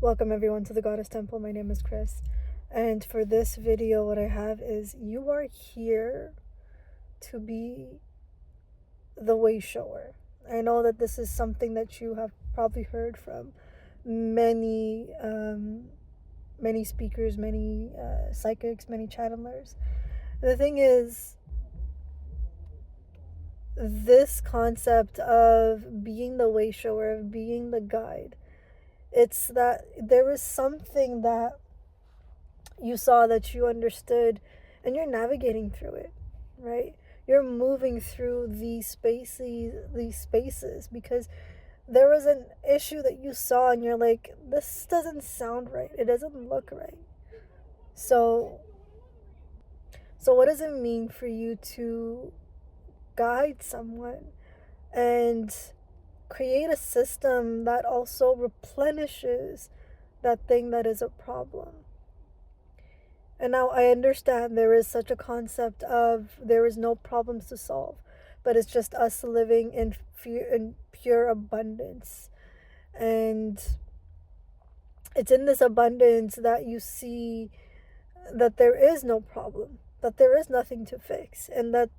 Welcome everyone to the Goddess Temple. My name is Chris. And for this video, what I have is you are here to be the wayshower. I know that this is something that you have probably heard from many speakers, many psychics, many channelers. The thing is, this concept of being the wayshower, of being the guide, it's that there is something that you saw, that you understood, and you're navigating through it, right? You're moving through these spaces because there was an issue that you saw and you're like, this doesn't sound right, it doesn't look right. So what does it mean for you to guide someone and create a system that also replenishes that thing that is a problem? And now I understand there is such a concept of there is no problems to solve, but it's just us living in fear, in pure abundance. And it's in this abundance that you see that there is no problem, that there is nothing to fix, and that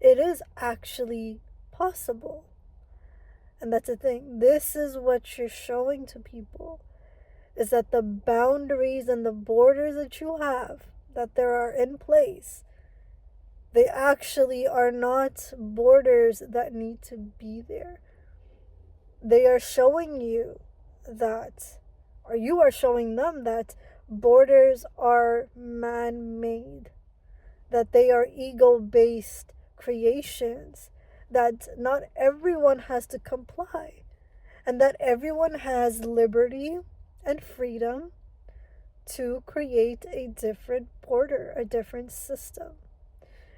it is actually possible. And that's the thing. This is what you're showing to people, is that the boundaries and the borders that you have, that there are in place, they actually are not borders that need to be there. They are showing you that, or you are showing them that borders are man-made, that they are ego-based creations, that not everyone has to comply, and that everyone has liberty and freedom to create a different border, a different system.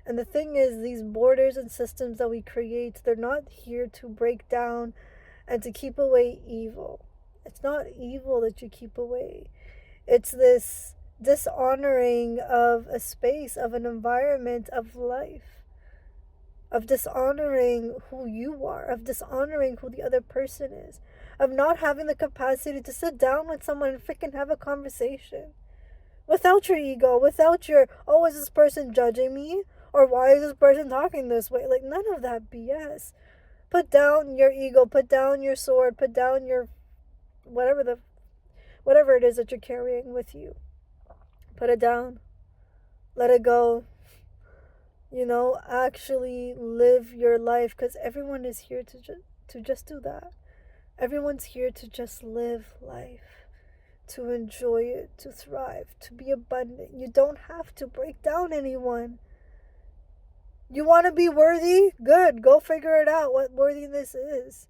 And the thing is, these borders and systems that we create, they're not here to break down and to keep away evil. It's not evil that you keep away. It's this dishonoring of a space, of an environment, of life, of dishonoring who you are, of dishonoring who the other person is, of not having the capacity to sit down with someone and freaking have a conversation without your ego, without your, oh, is this person judging me? Or why is this person talking this way? Like, none of that BS. Put down your ego, put down your sword, put down your whatever it is that you're carrying with you. Put it down. Let it go. Actually live your life, because everyone is here to just do that. Everyone's here to just live life, to enjoy it, to thrive, to be abundant. You don't have to break down anyone. You want to be worthy? Good. Go figure it out what worthiness is.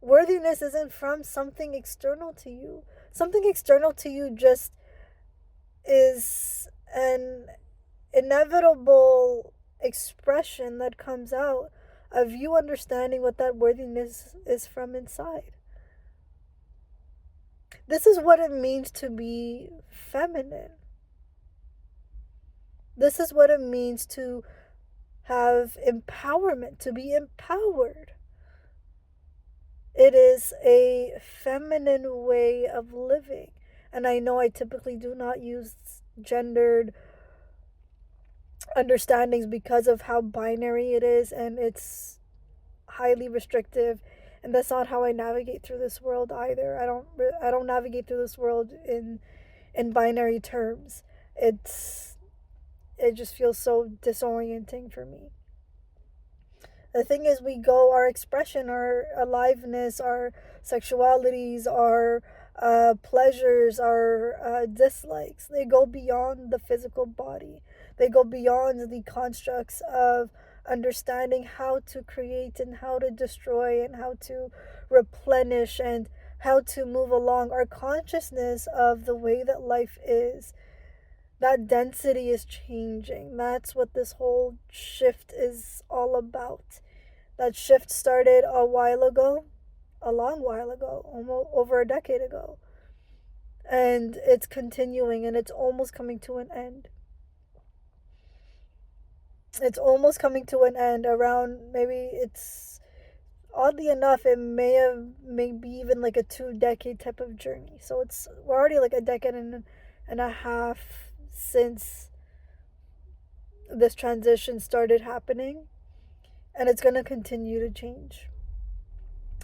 Worthiness isn't from something external to you. Something external to you just is an inevitable expression that comes out of you understanding what that worthiness is from inside. This is what it means to be feminine. This is what it means to have empowerment, to be empowered. It is a feminine way of living. And I know I typically do not use gendered understandings because of how binary it is, and it's highly restrictive, and that's not how I navigate through this world either. I don't navigate through this world in binary terms. It just feels so disorienting for me. The thing is, our expression, our aliveness, our sexualities, our pleasures, our dislikes, they go beyond the physical body. They go beyond the constructs of understanding how to create and how to destroy and how to replenish and how to move along. Our consciousness of the way that life is, that density is changing. That's what this whole shift is all about. That shift started a long while ago, almost over a decade ago. And it's continuing, and it's almost coming to an end. It's almost coming to an end around, maybe it's oddly enough, it maybe even like a 2 decade type of journey. So we're already like a decade and a half since this transition started happening, and it's going to continue to change.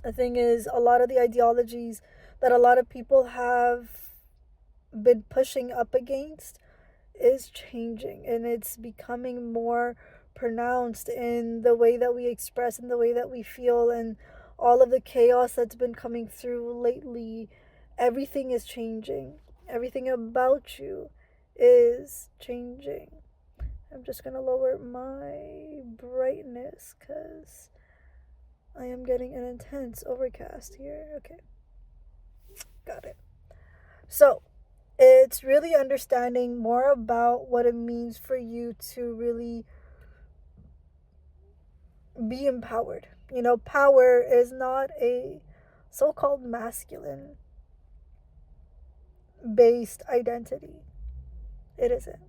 The thing is, a lot of the ideologies that a lot of people have been pushing up against is changing, and it's becoming more pronounced in the way that we express and the way that we feel, and all of the chaos that's been coming through lately. Everything is changing. Everything about you is changing. I'm just going to lower my brightness because I am getting an intense overcast here. Okay, got it. So, it's really understanding more about what it means for you to really be empowered. You know, power is not a so called masculine based identity. It isn't.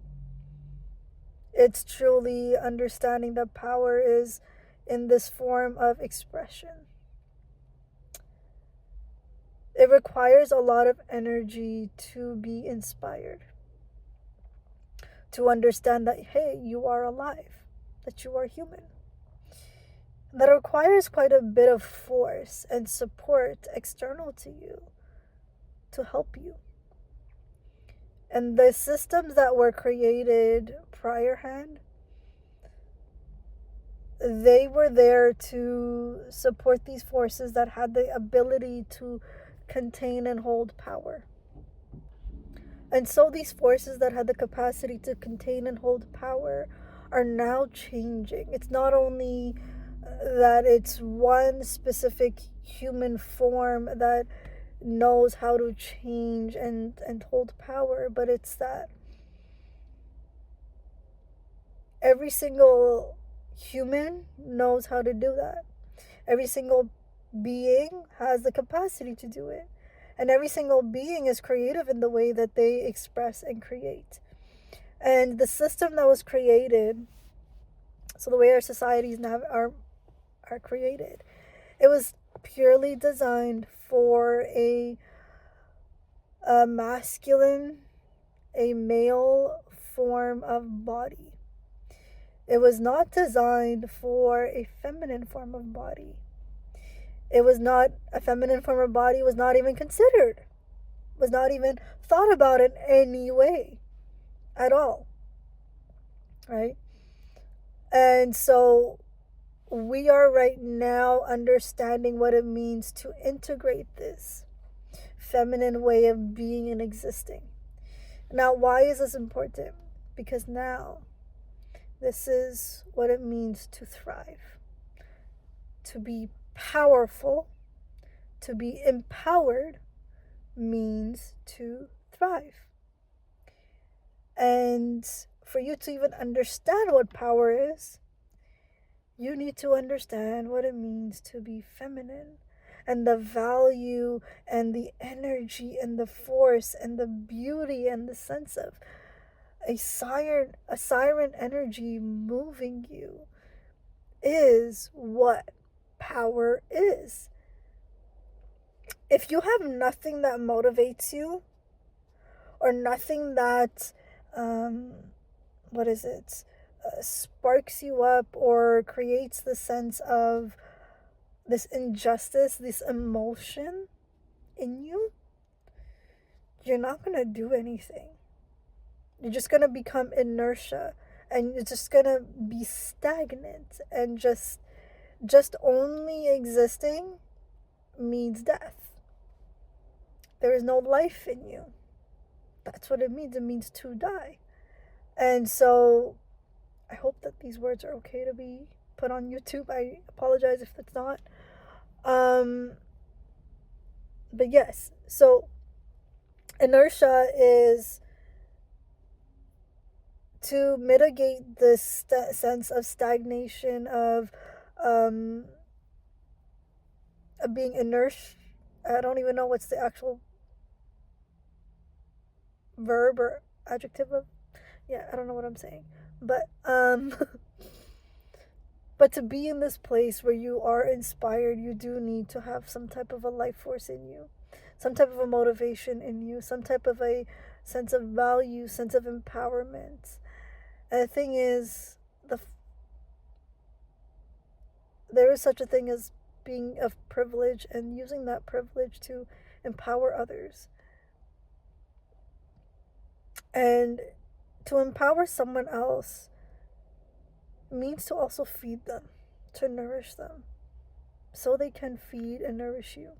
It's truly understanding that power is in this form of expression. It requires a lot of energy to be inspired, to understand that, hey, you are alive, that you are human. That requires quite a bit of force and support external to you to help you. And the systems that were created priorhand, they were there to support these forces that had the ability to contain and hold power. And so these forces that had the capacity to contain and hold power are now changing. It's not only that it's one specific human form that knows how to change and hold power, but it's that every single human knows how to do that. Every single being has the capacity to do it. And every single being is creative in the way that they express and create. And the system that was created, so the way our societies now are created, it was purely designed for a masculine, a male form of body. It was not designed for a feminine form of body. It was not a feminine form of body, was not even considered, was not even thought about in any way at all. Right? And so we are right now understanding what it means to integrate this feminine way of being and existing. Now, why is this important? Because now this is what it means to thrive, to be powerful, to be empowered means to thrive. And for you to even understand what power is, you need to understand what it means to be feminine, and the value and the energy and the force and the beauty and the sense of a siren energy moving you is what power is. If you have nothing that motivates you, or nothing that sparks you up or creates the sense of this injustice, this emotion in you, you're not going to do anything. You're just going to become inertia, and you're just going to be stagnant, and just only existing means death. There is no life in you. That's what it means. It means to die. And so I hope that these words are okay to be put on YouTube. I apologize if it's not. But yes, so inertia is to mitigate this sense of stagnation, of being inert. I don't even know what's the actual verb or adjective of. Yeah, I don't know what I'm saying. But but But to be in this place where you are inspired, you do need to have some type of a life force in you, some type of a motivation in you, some type of a sense of value, sense of empowerment. And the thing is, there is such a thing as being of privilege and using that privilege to empower others. And to empower someone else means to also feed them, to nourish them, so they can feed and nourish you.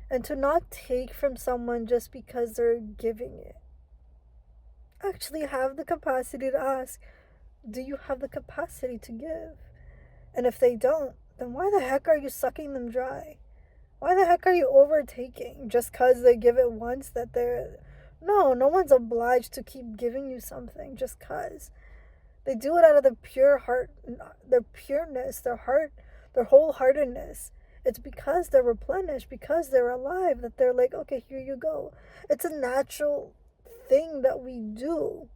And to not take from someone just because they're giving it. Actually have the capacity to ask, do you have the capacity to give? And if they don't, then why the heck are you sucking them dry? Why the heck are you overtaking just because they give it once that they're... No one's obliged to keep giving you something just because. They do it out of their pure heart, their pureness, their heart, their wholeheartedness. It's because they're replenished, because they're alive, that they're like, okay, here you go. It's a natural thing that we do.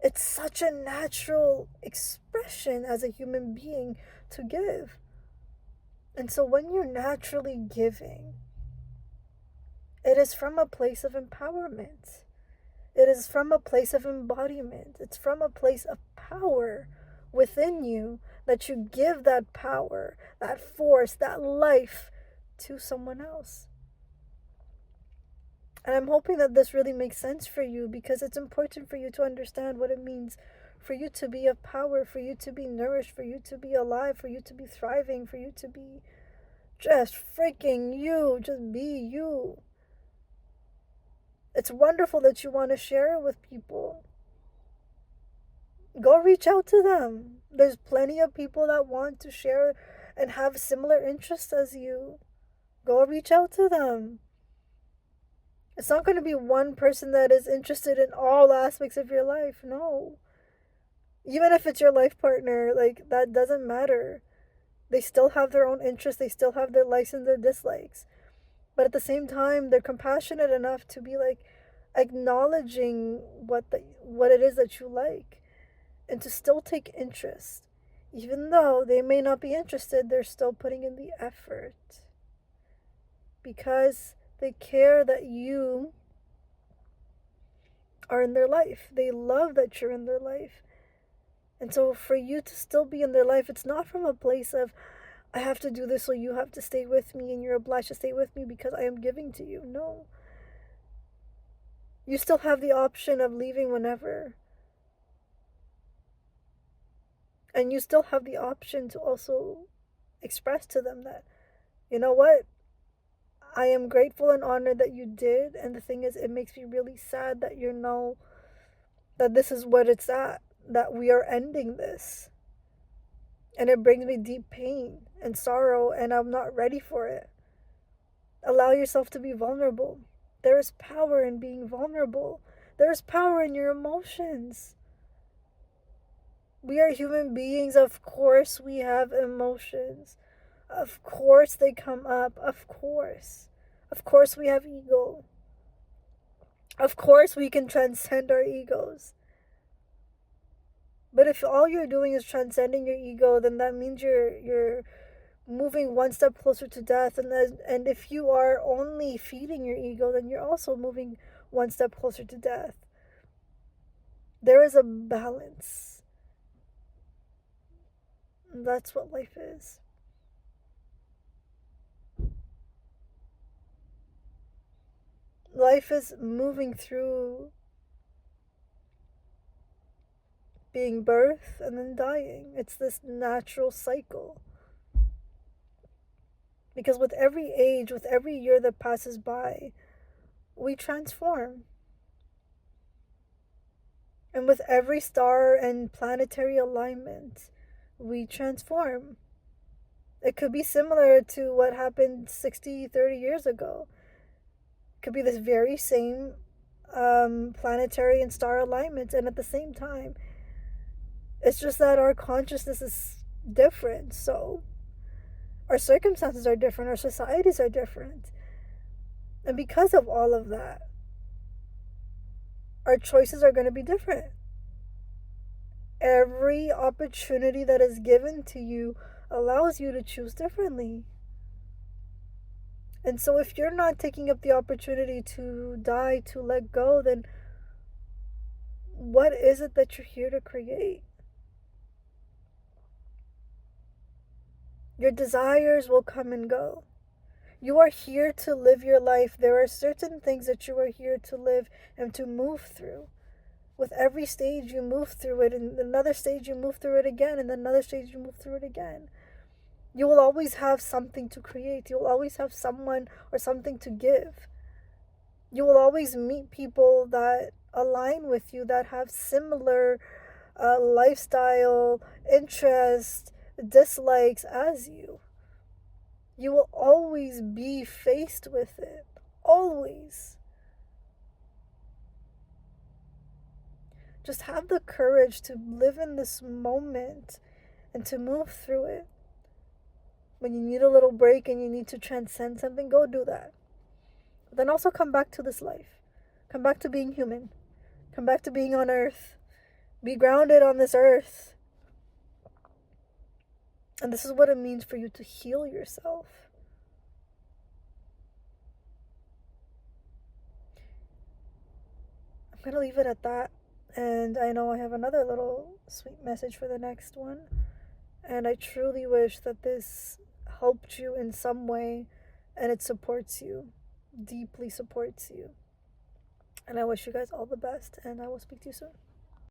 It's such a natural expression as a human being to give. And so when you're naturally giving, it is from a place of empowerment. It is from a place of embodiment. It's from a place of power within you that you give that power, that force, that life to someone else. And I'm hoping that this really makes sense for you, because it's important for you to understand what it means for you to be of power, for you to be nourished, for you to be alive, for you to be thriving, for you to be just freaking you, just be you. It's wonderful that you want to share it with people. Go reach out to them. There's plenty of people that want to share and have similar interests as you. Go reach out to them. It's not going to be one person that is interested in all aspects of your life. No. Even if it's your life partner, like, that doesn't matter. They still have their own interests. They still have their likes and their dislikes. But at the same time, they're compassionate enough to be like acknowledging what it is that you like, and to still take interest. Even though they may not be interested, they're still putting in the effort, because they care that you are in their life. They love that you're in their life. And so for you to still be in their life, it's not from a place of, I have to do this so you have to stay with me and you're obliged to stay with me because I am giving to you. No. You still have the option of leaving whenever. And you still have the option to also express to them that, you know what? I am grateful and honored that you did. And the thing is, it makes me really sad that you know that this is what it's at, that we are ending this. And it brings me deep pain and sorrow, and I'm not ready for it. Allow yourself to be vulnerable. There is power in being vulnerable. There is power in your emotions. We are human beings. Of course we have emotions. Of course they come up. Of course. Of course we have ego. Of course we can transcend our egos. But if all you're doing is transcending your ego, then that means you're moving one step closer to death. And if you are only feeding your ego, then you're also moving one step closer to death. There is a balance. And that's what life is. Life is moving through being birthed and then dying. It's this natural cycle. Because with every age, with every year that passes by, we transform. And with every star and planetary alignment, we transform. It could be similar to what happened 60, 30 years ago. It could be this very same planetary and star alignment, and at the same time, it's just that our consciousness is different. So our circumstances are different, our societies are different. And because of all of that, our choices are going to be different. Every opportunity that is given to you allows you to choose differently. And so if you're not taking up the opportunity to die, to let go, then what is it that you're here to create? Your desires will come and go. You are here to live your life. There are certain things that you are here to live and to move through. With every stage, you move through it, and another stage, you move through it again, and another stage, you move through it again. You will always have something to create. You will always have someone or something to give. You will always meet people that align with you, that have similar lifestyle, interests, dislikes as you. You will always be faced with it. Always. Just have the courage to live in this moment and to move through it. When you need a little break and you need to transcend something, go do that. But then also come back to this life. Come back to being human. Come back to being on earth. Be grounded on this earth. And this is what it means for you to heal yourself. I'm going to leave it at that. And I know I have another little sweet message for the next one. And I truly wish that this helped you in some way and it supports you, deeply supports you. And I wish you guys all the best, and I will speak to you soon.